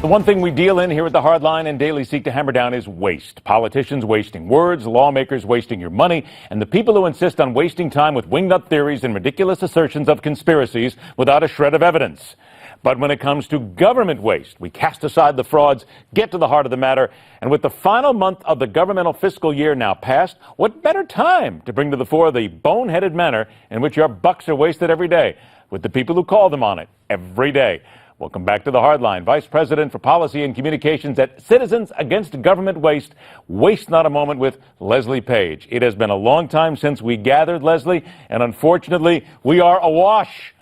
The one thing we deal in here at the Hardline and daily seek to hammer down is waste. Politicians wasting words, lawmakers wasting your money, and the people who insist on wasting time with wingnut theories and ridiculous assertions of conspiracies without a shred of evidence. But when it comes to government waste, we cast aside the frauds, get to the heart of the matter, and with the final month of the governmental fiscal year now passed, what better time to bring to the fore the boneheaded manner in which your bucks are wasted every day with the people who call them on it every day. Welcome back to the Hardline. Vice President for Policy and Communications at Citizens Against Government Waste. Waste not a moment with Leslie Page. It has been a long time since we gathered, Leslie, and unfortunately, we are awash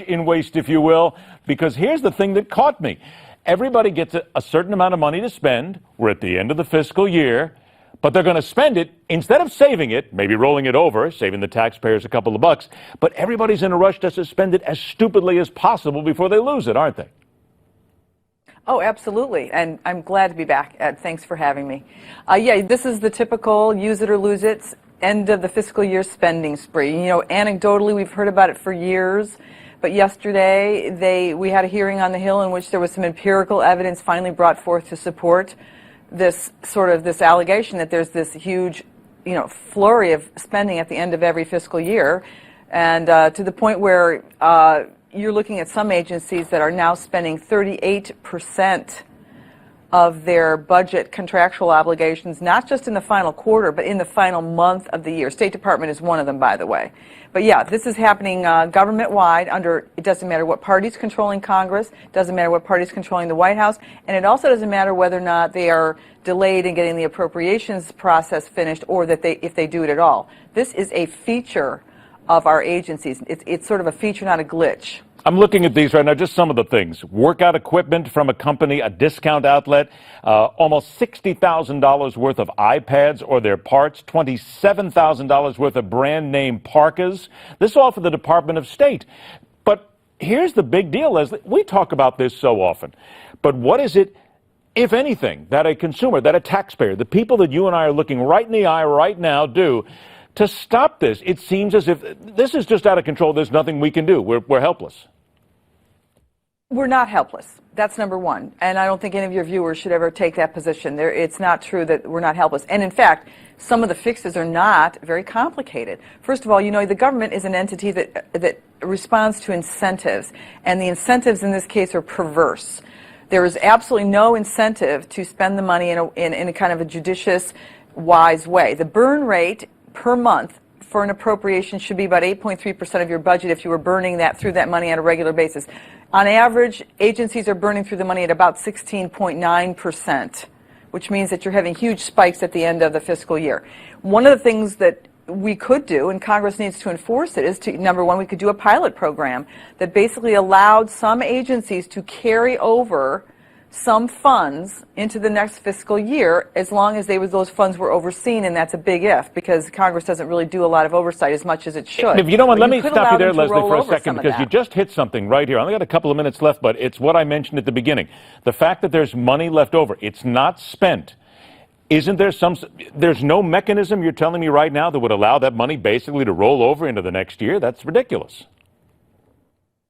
in waste, if you will, because here's the thing that caught me. Everybody gets a certain amount of money to spend. We're at the end of the fiscal year, but they're going to spend it instead of saving it, maybe rolling it over, saving the taxpayers a couple of bucks. But everybody's in a rush to spend it as stupidly as possible before they lose it, aren't they? Oh, absolutely. And I'm glad to be back, Ed. Thanks for having me. Yeah, this is the typical use it or lose it, end of the fiscal year spending spree. You know, anecdotally, we've heard about it for years. But yesterday, we had a hearing on the Hill in which there was some empirical evidence finally brought forth to support this allegation that there's this huge, flurry of spending at the end of every fiscal year, and to the point where you're looking at some agencies that are now spending 38% of their budget contractual obligations, not just in the final quarter, but in the final month of the year. State Department is one of them, by the way. But yeah, this is happening government-wide it doesn't matter what party's controlling Congress, doesn't matter what party's controlling the White House, and it also doesn't matter whether or not they are delayed in getting the appropriations process finished or if they do it at all. This is a feature of our agencies. It's sort of a feature, not a glitch. I'm looking at these right now, just some of the things. Workout equipment from a company, a discount outlet, almost $60,000 worth of iPads or their parts, $27,000 worth of brand name parkas. This all for the Department of State. But here's the big deal, Leslie. We talk about this so often. But what is it, if anything, that a consumer, that a taxpayer, the people that you and I are looking right in the eye right now do to stop this? It seems as if this is just out of control. There's nothing we can do. We're helpless. We're not helpless. That's number one. And I don't think any of your viewers should ever take that position. It's not true that we're not helpless. And in fact, some of the fixes are not very complicated. First of all, the government is an entity that responds to incentives. And the incentives in this case are perverse. There is absolutely no incentive to spend the money in a kind of a judicious, wise way. The burn rate per month for an appropriation should be about 8.3% of your budget if you were burning through that money on a regular basis. On average, agencies are burning through the money at about 16.9%, which means that you're having huge spikes at the end of the fiscal year. One of the things that we could do, and Congress needs to enforce it, is number one, we could do a pilot program that basically allowed some agencies to carry over some funds into the next fiscal year as long as those funds were overseen, and that's a big if, because Congress doesn't really do a lot of oversight as much as it should. If you don't mind, let me stop you there, Leslie, for a second, because you just hit something right here. I only got a couple of minutes left, but it's what I mentioned at the beginning. The fact that there's money left over, it's not spent. Isn't there there's no mechanism you're telling me right now that would allow that money basically to roll over into the next year? That's ridiculous.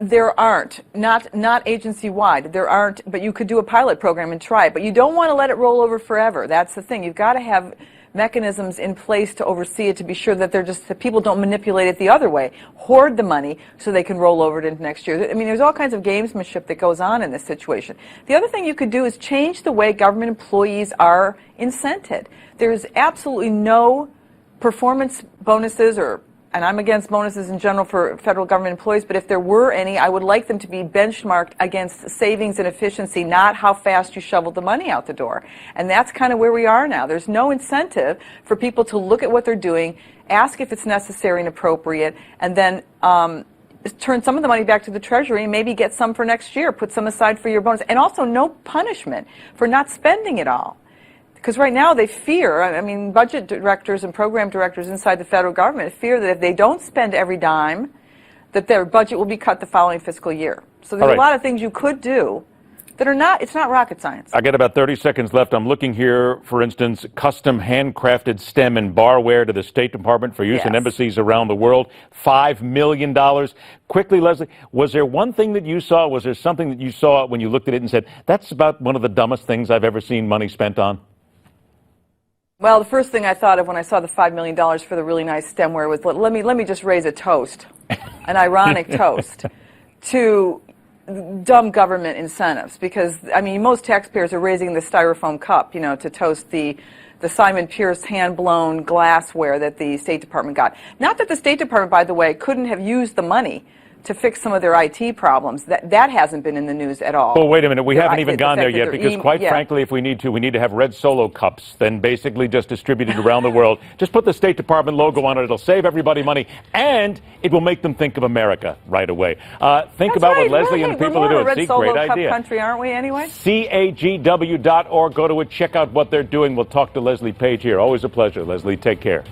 There aren't, not agency-wide. There aren't, but you could do a pilot program and try it. But you don't want to let it roll over forever. That's the thing. You've got to have mechanisms in place to oversee it, to be sure that that people don't manipulate it the other way, hoard the money so they can roll over it into next year. I mean, there's all kinds of gamesmanship that goes on in this situation. The other thing you could do is change the way government employees are incented. There's absolutely no performance bonuses and I'm against bonuses in general for federal government employees, but if there were any, I would like them to be benchmarked against savings and efficiency, not how fast you shoveled the money out the door. And that's kind of where we are now. There's no incentive for people to look at what they're doing, ask if it's necessary and appropriate, and then turn some of the money back to the Treasury and maybe get some for next year, put some aside for your bonus. And also no punishment for not spending it all. Because right now they fear, budget directors and program directors inside the federal government fear that if they don't spend every dime, that their budget will be cut the following fiscal year. So there's a lot of things you could do that are not, it's not rocket science. I got about 30 seconds left. I'm looking here, for instance, custom handcrafted stem and barware to the State Department for use in Yes. embassies around the world. $5 million. Quickly, Leslie, was there one thing that you saw? Was there something that you saw when you looked at it and said, that's about one of the dumbest things I've ever seen money spent on? Well, the first thing I thought of when I saw the $5 million for the really nice stemware was, let me just raise a toast, an ironic toast, to dumb government incentives. Because, I mean, most taxpayers are raising the styrofoam cup, you know, to toast the Simon Pierce hand-blown glassware that the State Department got. Not that the State Department, by the way, couldn't have used the money to fix some of their IT problems. That hasn't been in the news at all. Well, wait a minute. We haven't even gone there fact yet that because, quite frankly, if we need to have red Solo cups, then basically just distributed around the world. Just put the State Department logo on it. It'll save everybody money, and it will make them think of America right away. Think about what Leslie and the people are doing. We're a red Solo great cup idea. country, aren't we, anyway? CAGW.org. Go to it. Check out what they're doing. We'll talk to Leslie Page here. Always a pleasure, Leslie. Take care.